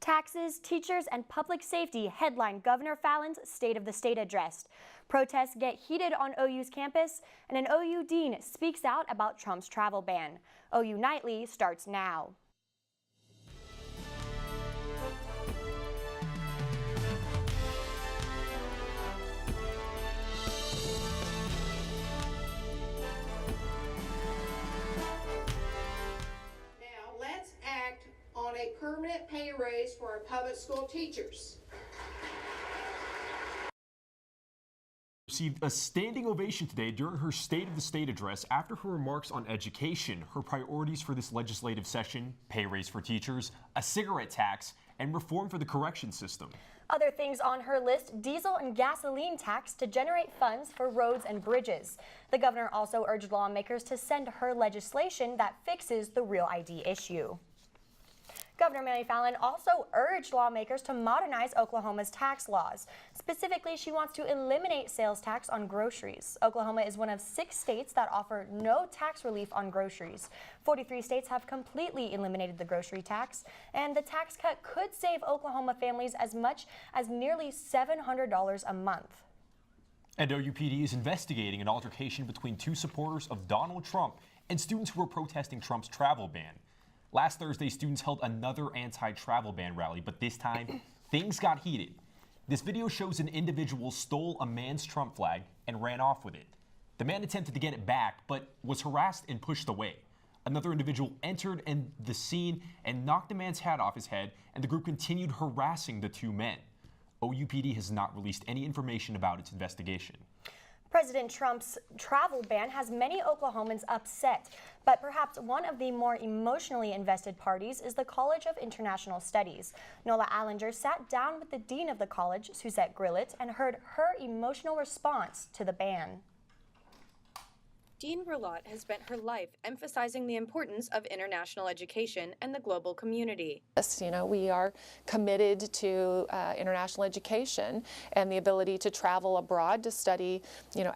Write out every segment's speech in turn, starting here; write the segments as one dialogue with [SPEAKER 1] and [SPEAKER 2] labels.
[SPEAKER 1] Taxes, teachers, and public safety headline Governor Fallon's State of the State address. Protests get heated on OU's campus, and an OU dean speaks out about Trump's travel ban. OU Nightly starts now.
[SPEAKER 2] On a permanent pay raise for our public school teachers.
[SPEAKER 3] Received a standing ovation today during her State of the State address after her remarks on education, her priorities for this legislative session, pay raise for teachers, a cigarette tax, and reform for the correction system.
[SPEAKER 1] Other things on her list, diesel and gasoline tax to generate funds for roads and bridges. The governor also urged lawmakers to send her legislation that fixes the Real ID issue. Governor Mary Fallon also urged lawmakers to modernize Oklahoma's tax laws. Specifically, she wants to eliminate sales tax on groceries. Oklahoma is one of 6 states that offer no tax relief on groceries. 43 states have completely eliminated the grocery tax, and the tax cut could save Oklahoma families as much as nearly $700 a month.
[SPEAKER 3] And OUPD is investigating an altercation between 2 supporters of Donald Trump and students who were protesting Trump's travel ban. Last Thursday, students held another anti-travel ban rally, but this time, things got heated. This video shows an individual stole a man's Trump flag and ran off with it. The man attempted to get it back, but was harassed and pushed away. Another individual entered the scene and knocked the man's hat off his head, and the group continued harassing the 2 men. OUPD has not released any information about its investigation.
[SPEAKER 1] President Trump's travel ban has many Oklahomans upset, but perhaps one of the more emotionally invested parties is the College of International Studies. Nola Allinger sat down with the dean of the college, Suzette Grillet, and heard her emotional response to the ban.
[SPEAKER 4] Dean Grillet has spent her life emphasizing the importance of international education and the global community.
[SPEAKER 5] Yes, we are committed to international education and the ability to travel abroad to study,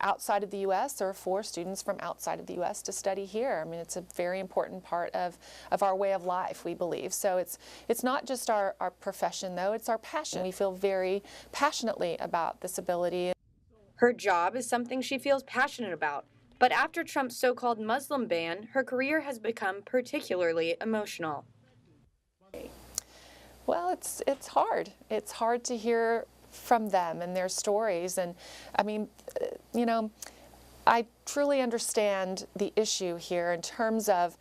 [SPEAKER 5] outside of the U.S. or for students from outside of the U.S. to study here. I mean, it's a very important part of our way of life, we believe. So it's not just our profession, though, it's our passion. We feel very passionately about this ability.
[SPEAKER 4] Her job is something she feels passionate about. But after Trump's so-called Muslim ban, her career has become particularly emotional.
[SPEAKER 5] Well, it's hard. It's hard to hear from them and their stories. And I mean, I truly understand the issue here in terms of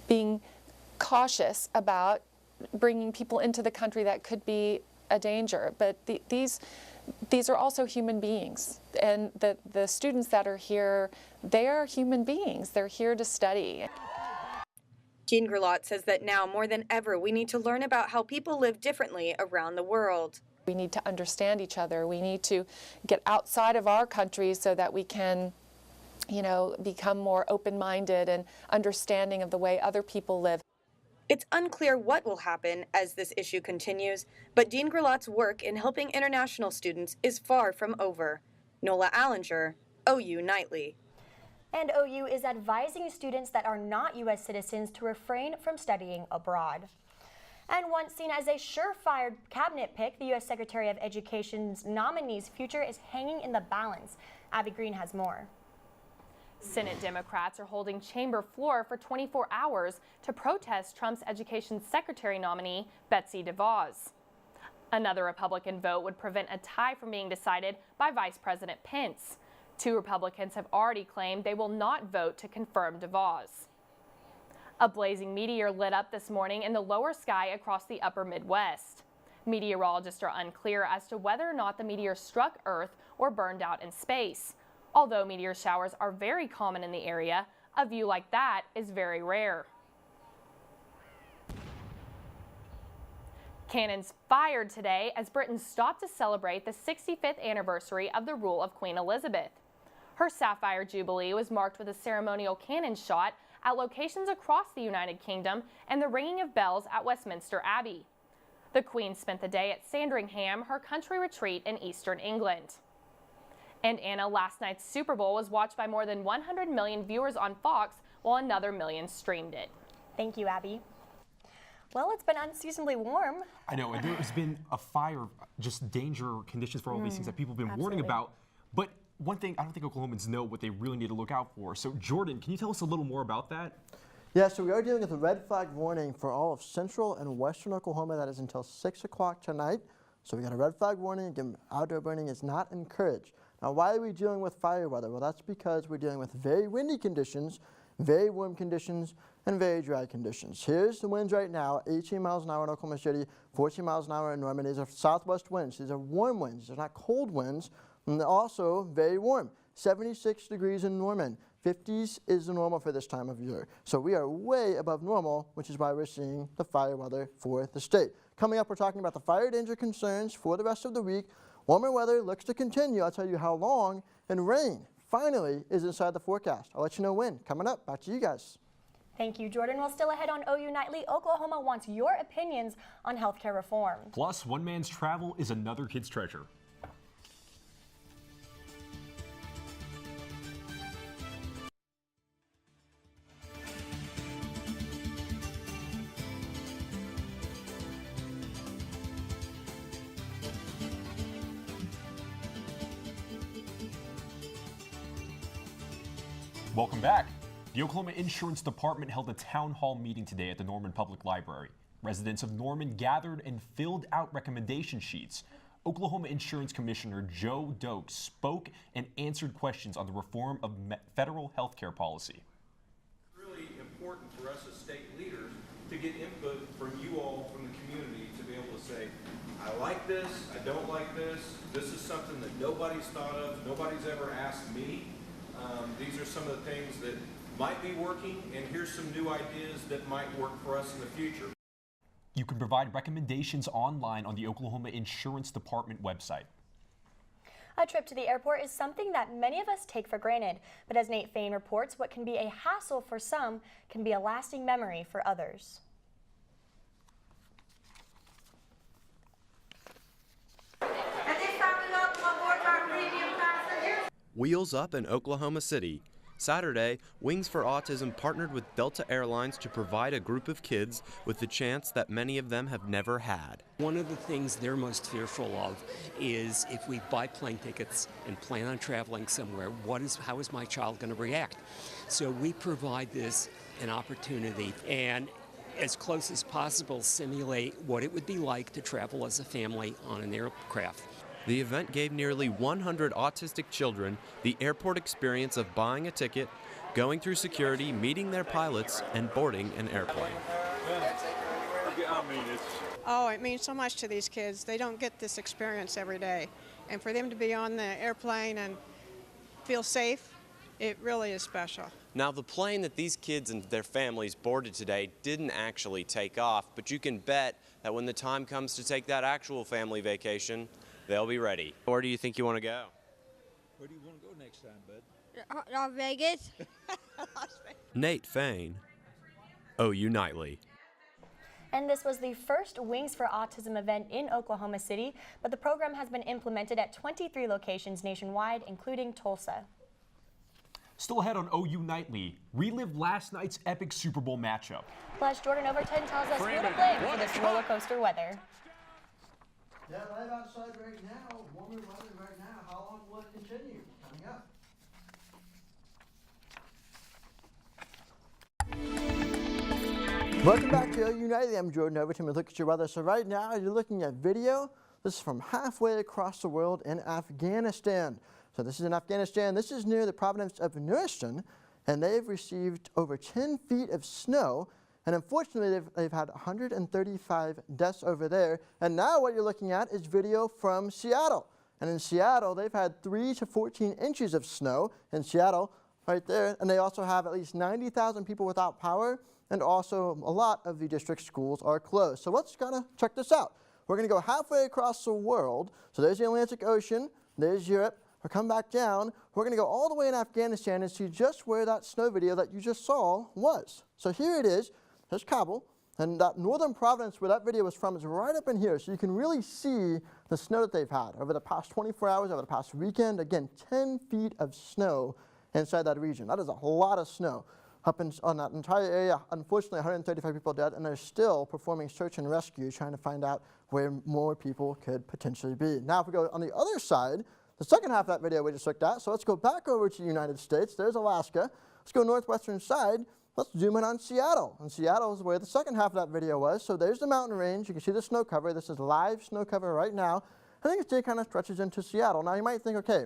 [SPEAKER 5] being cautious about bringing people into the country that could be a danger. But these are also human beings, and the students that are here, they are human beings. They're here to study.
[SPEAKER 4] Dean Grillet says that now more than ever, we need to learn about how people live differently around the world.
[SPEAKER 5] We need to understand each other. We need to get outside of our country so that we can, become more open-minded and understanding of the way other people live.
[SPEAKER 4] It's unclear what will happen as this issue continues, but Dean Grillet's work in helping international students is far from over. Nola Allinger, OU Nightly.
[SPEAKER 1] And OU is advising students that are not U.S. citizens to refrain from studying abroad. And once seen as a surefire cabinet pick, the U.S. Secretary of Education's nominee's future is hanging in the balance. Abby Green has more.
[SPEAKER 6] Senate Democrats are holding chamber floor for 24 hours to protest Trump's education secretary nominee, Betsy DeVos. Another Republican vote would prevent a tie from being decided by Vice President Pence. 2 Republicans have already claimed they will not vote to confirm DeVos. A blazing meteor lit up this morning in the lower sky across the upper Midwest. Meteorologists are unclear as to whether or not the meteor struck Earth or burned out in space. Although meteor showers are very common in the area, a view like that is very rare. Cannons fired today as Britain stopped to celebrate the 65th anniversary of the rule of Queen Elizabeth. Her Sapphire Jubilee was marked with a ceremonial cannon shot at locations across the United Kingdom and the ringing of bells at Westminster Abbey. The Queen spent the day at Sandringham, her country retreat in eastern England. And Anna, last night's Super Bowl was watched by more than 100 million viewers on Fox, while another million streamed it.
[SPEAKER 1] Thank you, Abby. Well, it's been unseasonably warm.
[SPEAKER 3] I know, and there has been a fire, just danger conditions for all these things that people have been warning
[SPEAKER 1] absolutely.
[SPEAKER 3] about. But one thing, I don't think Oklahomans know what they really need to look out for. So Jordan, can you tell us a little more about that?
[SPEAKER 7] Yeah, so we are dealing with a red flag warning for all of central and western Oklahoma. That is until 6 o'clock tonight. So we got a red flag warning. Again, outdoor burning is not encouraged. Now, why are we dealing with fire weather? Well, that's because we're dealing with very windy conditions, very warm conditions, and very dry conditions. Here's the winds right now, 18 miles an hour in Oklahoma City, 14 miles an hour in Norman. These are southwest winds. These are warm winds. They're not cold winds, and they're also very warm. 76 degrees in Norman. 50s is the normal for this time of year. So we are way above normal, which is why we're seeing the fire weather for the state. Coming up, we're talking about the fire danger concerns for the rest of the week. Warmer weather looks to continue. I'll tell you how long, and rain finally is inside the forecast. I'll let you know when. Coming up, back to you guys.
[SPEAKER 1] Thank you, Jordan. Well, still ahead on OU Nightly, Oklahoma wants your opinions on healthcare reform.
[SPEAKER 3] Plus, one man's travel is another kid's treasure. Welcome back. The Oklahoma Insurance Department held a town hall meeting today at the Norman Public Library. Residents of Norman gathered and filled out recommendation sheets. Oklahoma Insurance Commissioner Joe Doak spoke and answered questions on the reform of federal health care policy.
[SPEAKER 8] It's really important for us as state leaders to get input from you all, from the community, to be able to say, I like this, I don't like this, this is something that nobody's thought of, nobody's ever asked me. These are some of the things that might be working, and here's some new ideas that might work for us in the future.
[SPEAKER 3] You can provide recommendations online on the Oklahoma Insurance Department website.
[SPEAKER 1] A trip to the airport is something that many of us take for granted, but as Nate Fain reports, what can be a hassle for some can be a lasting memory for others.
[SPEAKER 9] Wheels Up in Oklahoma City. Saturday, Wings for Autism partnered with Delta Airlines to provide a group of kids with the chance that many of them have never had.
[SPEAKER 10] One of the things they're most fearful of is if we buy plane tickets and plan on traveling somewhere, how is my child going to react? So we provide this an opportunity and as close as possible simulate what it would be like to travel as a family on an aircraft.
[SPEAKER 9] The event gave nearly 100 autistic children the airport experience of buying a ticket, going through security, meeting their pilots, and boarding an airplane.
[SPEAKER 11] Oh, it means so much to these kids. They don't get this experience every day. And for them to be on the airplane and feel safe, it really is special.
[SPEAKER 9] Now, the plane that these kids and their families boarded today didn't actually take off, but you can bet that when the time comes to take that actual family vacation, they'll be ready. Where do you think you want to go?
[SPEAKER 12] Where do you want to go next time, bud?
[SPEAKER 13] Las Vegas.
[SPEAKER 9] Nate Fain, OU Nightly.
[SPEAKER 1] And this was the first Wings for Autism event in Oklahoma City, but the program has been implemented at 23 locations nationwide, including Tulsa.
[SPEAKER 3] Still ahead on OU Nightly, relive last night's epic Super Bowl matchup.
[SPEAKER 1] Plus, Jordan Overton tells us who to blame for this roller coaster weather.
[SPEAKER 7] Yeah, live outside right now, warmer weather right now. How long will it continue? Coming up. Welcome back to OU Nightly. I'm Jordan Overton. We look at your weather. So right now, you're looking at video. This is from halfway across the world in Afghanistan. So this is in Afghanistan. This is near the province of Nielsen, and they've received over 10 feet of snow. And unfortunately, they've had 135 deaths over there. And now what you're looking at is video from Seattle. And in Seattle, they've had 3 to 14 inches of snow in Seattle right there. And they also have at least 90,000 people without power. And also a lot of the district schools are closed. So let's kind of check this out. We're going to go halfway across the world. So there's the Atlantic Ocean. There's Europe. We'll come back down. We're going to go all the way in Afghanistan and see just where that snow video that you just saw was. So here it is. There's Kabul, and that northern province where that video was from is right up in here, so you can really see the snow that they've had over the past 24 hours, over the past weekend. Again, 10 feet of snow inside that region. That is a lot of snow. up on that entire area. Unfortunately, 135 people dead, and they're still performing search and rescue, trying to find out where more people could potentially be. Now, if we go on the other side, the second half of that video we just looked at, so let's go back over to the United States. There's Alaska. Let's go northwestern side. Let's zoom in on Seattle. And Seattle is where the second half of that video was. So there's the mountain range. You can see the snow cover. This is live snow cover right now. I think it kind of stretches into Seattle. Now, you might think, okay,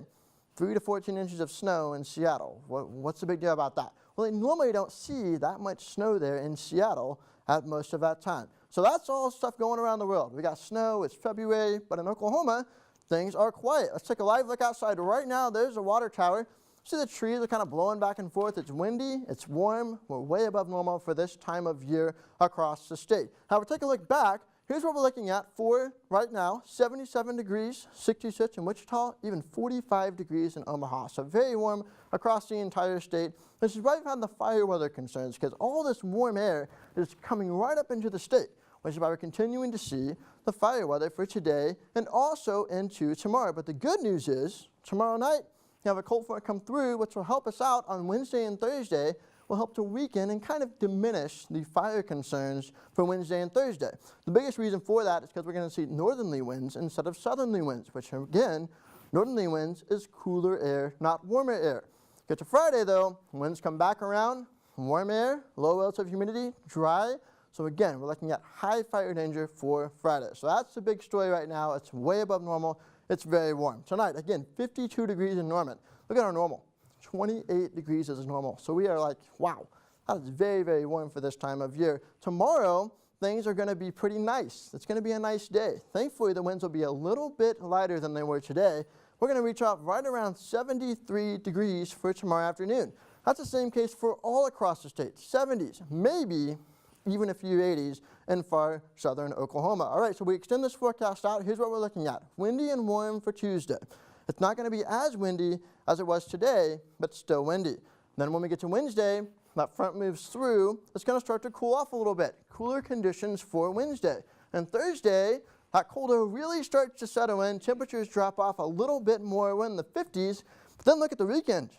[SPEAKER 7] 3 to 14 inches of snow in Seattle. What's the big deal about that? Well, they normally don't see that much snow there in Seattle at most of that time. So that's all stuff going around the world. We got snow, it's February, but in Oklahoma, things are quiet. Let's take a live look outside. Right now, there's a water tower. See the trees are kind of blowing back and forth. It's windy, it's warm. We're way above normal for this time of year across the state. However, take a look back. Here's what we're looking at for right now, 77 degrees, 66 in Wichita, even 45 degrees in Omaha. So very warm across the entire state. This is why we've had the fire weather concerns, because all this warm air is coming right up into the state, which is why we're continuing to see the fire weather for today and also into tomorrow. But the good news is, tomorrow night, you have a cold front come through, which will help us out on Wednesday and Thursday, will help to weaken and kind of diminish the fire concerns for Wednesday and Thursday. The biggest reason for that is because we're going to see northerly winds instead of southerly winds, which again, northerly winds is cooler air, not warmer air. Get to Friday though, winds come back around, warm air, low relative humidity, dry. So again, we're looking at high fire danger for Friday. So that's the big story right now. It's way above normal. It's very warm. Tonight, again, 52 degrees in Norman. Look at our normal. 28 degrees is normal. So we are like, wow, that is very, very warm for this time of year. Tomorrow, things are going to be pretty nice. It's going to be a nice day. Thankfully, the winds will be a little bit lighter than they were today. We're going to reach out right around 73 degrees for tomorrow afternoon. That's the same case for all across the state. 70s, maybe even a few 80s in far southern Oklahoma. All right, so we extend this forecast out. Here's what we're looking at. Windy and warm for Tuesday. It's not going to be as windy as it was today, but still windy. Then when we get to Wednesday, that front moves through. It's going to start to cool off a little bit. Cooler conditions for Wednesday. And Thursday, that cold air really starts to settle in. Temperatures drop off a little bit more. We're in the 50s. But then look at the weekend.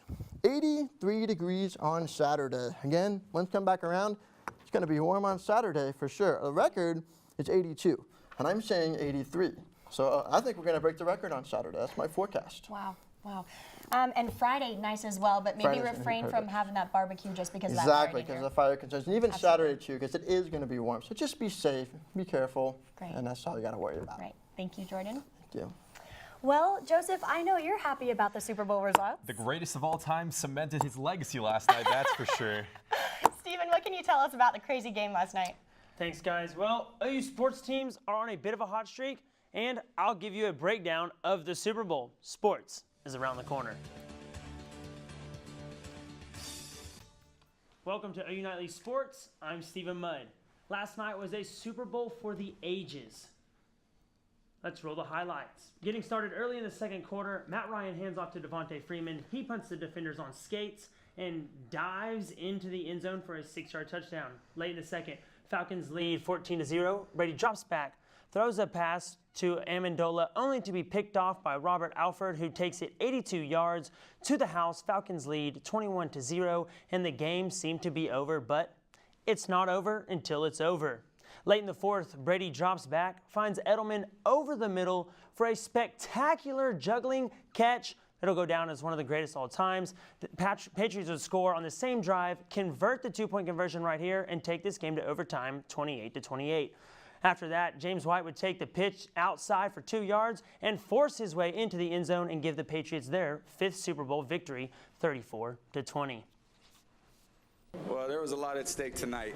[SPEAKER 7] 83 degrees on Saturday. Again, winds come back around. It's going to be warm on Saturday for sure. The record is 82, and I'm saying 83. So I think we're going to break the record on Saturday. That's my forecast.
[SPEAKER 1] Wow, wow. And Friday, nice as well, but maybe
[SPEAKER 7] Friday's
[SPEAKER 1] refrain from having that barbecue just because of that
[SPEAKER 7] exactly,
[SPEAKER 1] fire
[SPEAKER 7] because
[SPEAKER 1] danger.
[SPEAKER 7] of the fire concerns. And even Saturday, too, because it is going to be warm. So just be safe, be careful,
[SPEAKER 1] Great.
[SPEAKER 7] and that's all you got to worry about.
[SPEAKER 1] Right. Thank you, Jordan.
[SPEAKER 7] Thank you.
[SPEAKER 1] Well, Joseph, I know you're happy about the Super Bowl results.
[SPEAKER 3] The greatest of all time cemented his legacy last night, that's for sure.
[SPEAKER 1] Stephen, what can you tell us about the crazy game last night?
[SPEAKER 13] Thanks, guys. Well, OU sports teams are on a bit of a hot streak, and I'll give you a breakdown of the Super Bowl. Sports is around the corner. Welcome to OU Nightly Sports. I'm Stephen Mudd. Last night was a Super Bowl for the ages. Let's roll the highlights. Getting started early in the second quarter, Matt Ryan hands off to Devontae Freeman. He punts the defenders on skates and dives into the end zone for a 6-yard touchdown. Late in the second, Falcons lead 14-0. Brady drops back, throws a pass to Amendola, only to be picked off by Robert Alford, who takes it 82 yards to the house. Falcons lead 21-0, and the game seemed to be over, but it's not over until it's over. Late in the fourth, Brady drops back, finds Edelman over the middle for a spectacular juggling catch that'll go down as one of the greatest all times. The Patriots would score on the same drive, convert the 2-point conversion right here, and take this game to overtime 28-28. After that, James White would take the pitch outside for 2 yards and force his way into the end zone and give the Patriots their 5th Super Bowl victory, 34-20.
[SPEAKER 14] Well, there was a lot at stake tonight.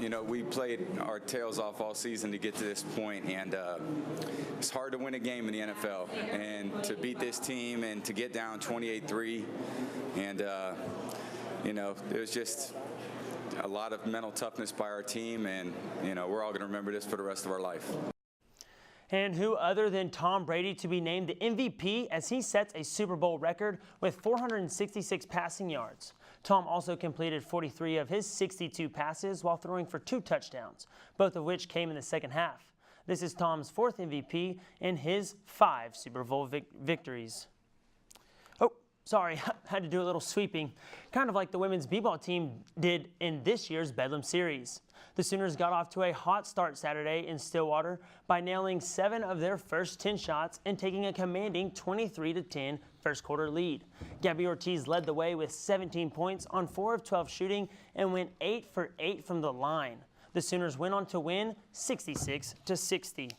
[SPEAKER 14] You know, we played our tails off all season to get to this point, and it's hard to win a game in the NFL. And to beat this team and to get down 28-3, and, you know, it was just a lot of mental toughness by our team, and, you know, we're all going to remember this for the rest of our life.
[SPEAKER 13] And who other than Tom Brady to be named the MVP as he sets a Super Bowl record with 466 passing yards. Tom also completed 43 of his 62 passes while throwing for 2 touchdowns, both of which came in the second half. This is Tom's 4th MVP in his 5 Super Bowl victories. Oh, sorry, had to do a little sweeping, kind of like the women's b-ball team did in this year's Bedlam Series. The Sooners got off to a hot start Saturday in Stillwater by nailing 7 of their first 10 shots and taking a commanding 23-10 first quarter lead. Gabby Ortiz led the way with 17 points on 4 of 12 shooting and went 8 for 8 from the line. The Sooners went on to win 66-60.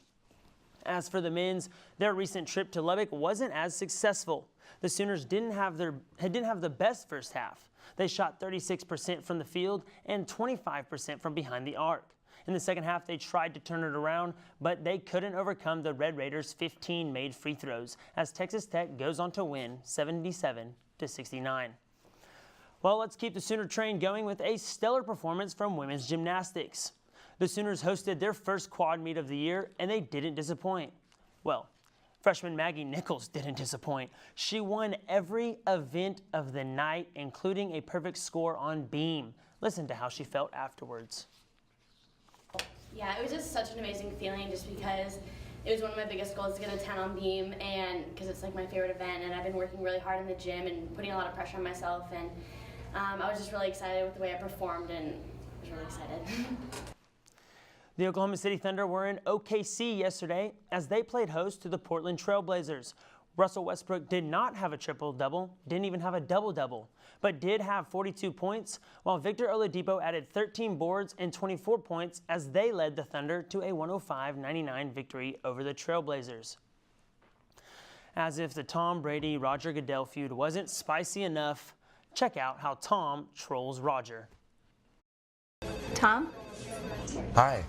[SPEAKER 13] As for the men's, their recent trip to Lubbock wasn't as successful. The Sooners didn't have the best first half. They shot 36% from the field and 25% from behind the arc. In the second half, they tried to turn it around, but they couldn't overcome the Red Raiders' 15 made free throws as Texas Tech goes on to win 77-69. Well, let's keep the Sooner train going with a stellar performance from women's gymnastics. The Sooners hosted their first quad meet of the year, and they didn't disappoint. Well, freshman Maggie Nichols didn't disappoint. She won every event of the night, including a perfect score on beam. Listen to how she felt afterwards.
[SPEAKER 15] Yeah, it was just such an amazing feeling just because it was one of my biggest goals to get a 10 on beam, and because it's like my favorite event, and I've been working really hard in the gym and putting a lot of pressure on myself, and I was just really excited with the way I performed, and I was really excited.
[SPEAKER 13] The Oklahoma City Thunder were in OKC yesterday as they played host to the Portland Trail Blazers. Russell Westbrook did not have a triple-double, didn't even have a double-double, but did have 42 points, while Victor Oladipo added 13 boards and 24 points as they led the Thunder to a 105-99 victory over the Trail Blazers. As if the Tom Brady-Roger Goodell feud wasn't spicy enough, check out how Tom trolls Roger.
[SPEAKER 16] Tom?
[SPEAKER 17] Hi.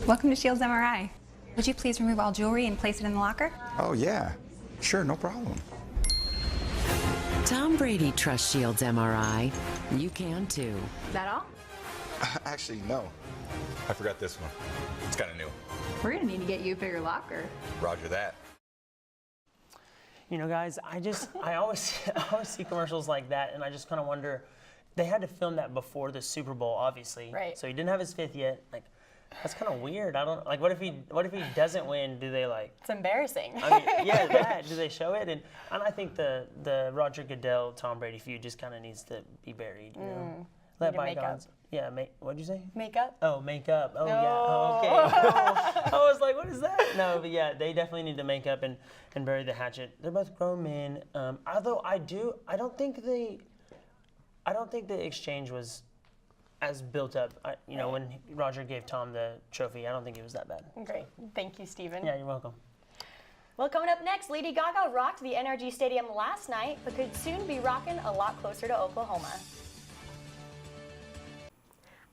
[SPEAKER 16] Welcome to Shields MRI. Would you please remove all jewelry and place it in the locker?
[SPEAKER 17] Oh, yeah. Sure, no problem.
[SPEAKER 18] Tom Brady trusts Shields MRI. You can too.
[SPEAKER 16] That all?
[SPEAKER 17] Actually, no. I forgot this one. It's kind of new.
[SPEAKER 16] We're gonna need to get you a bigger locker.
[SPEAKER 17] Roger that.
[SPEAKER 13] You know, guys, I always see commercials like that, and I just kind of wonder, they had to film that before the Super Bowl, obviously.
[SPEAKER 1] Right.
[SPEAKER 13] So he didn't have his 5th yet. Like, that's kind of weird. I don't like. What if he doesn't win? Do they like?
[SPEAKER 1] It's embarrassing.
[SPEAKER 13] I mean, yeah, that. Do they show it? And I think the Roger Goodell Tom Brady feud just kind of needs to be buried. You know, let bygones. Yeah, what'd you say?
[SPEAKER 1] Makeup.
[SPEAKER 13] Oh, makeup. Oh, yeah. Oh, okay. I was like, what is that? No, but yeah, they definitely need to make up and bury the hatchet. They're both grown men. Although I don't think the exchange was as built up. You know, when Roger gave Tom the trophy, I don't think it was that bad.
[SPEAKER 1] Great. Thank you, Stephen.
[SPEAKER 13] Yeah, you're welcome.
[SPEAKER 1] Well, coming up next, Lady Gaga rocked the NRG Stadium last night, but could soon be rocking a lot closer to Oklahoma.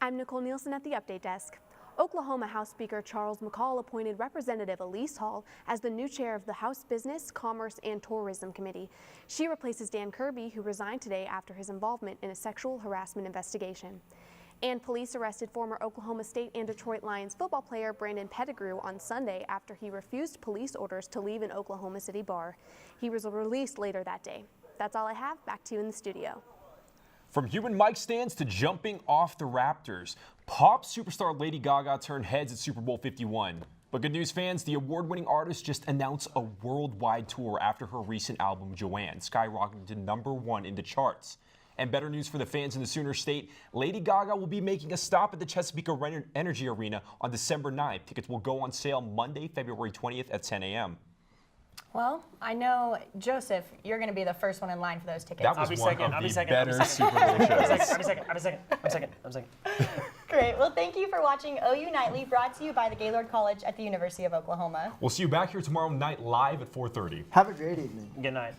[SPEAKER 19] I'm Nicole Nielsen at the Update Desk. Oklahoma House Speaker Charles McCall appointed Representative Elise Hall as the new chair of the House Business, Commerce, and Tourism Committee. She replaces Dan Kirby, who resigned today after his involvement in a sexual harassment investigation. And police arrested former Oklahoma State and Detroit Lions football player Brandon Pettigrew on Sunday after he refused police orders to leave an Oklahoma City bar. He was released later that day. That's all I have. Back to you in the studio.
[SPEAKER 3] From human mic stands to jumping off the Raptors, pop superstar Lady Gaga turned heads at Super Bowl 51. But good news, fans, the award-winning artist just announced a worldwide tour after her recent album, Joanne, skyrocketing to #1 in the charts. And better news for the fans in the Sooner State, Lady Gaga will be making a stop at the Chesapeake Energy Arena on December 9th. Tickets will go on sale Monday, February 20th at 10 a.m.
[SPEAKER 1] Well, I know, Joseph, you're going to be the first one in line for those tickets.
[SPEAKER 3] That was one of the better Super Bowl shows.
[SPEAKER 13] I'm second.
[SPEAKER 1] Great. Well, thank you for watching OU Nightly, brought to you by the Gaylord College at the University of Oklahoma.
[SPEAKER 3] We'll see you back here tomorrow night live at 4:30.
[SPEAKER 7] Have a great evening.
[SPEAKER 13] Good night.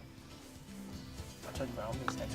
[SPEAKER 13] I'll talk about all these things.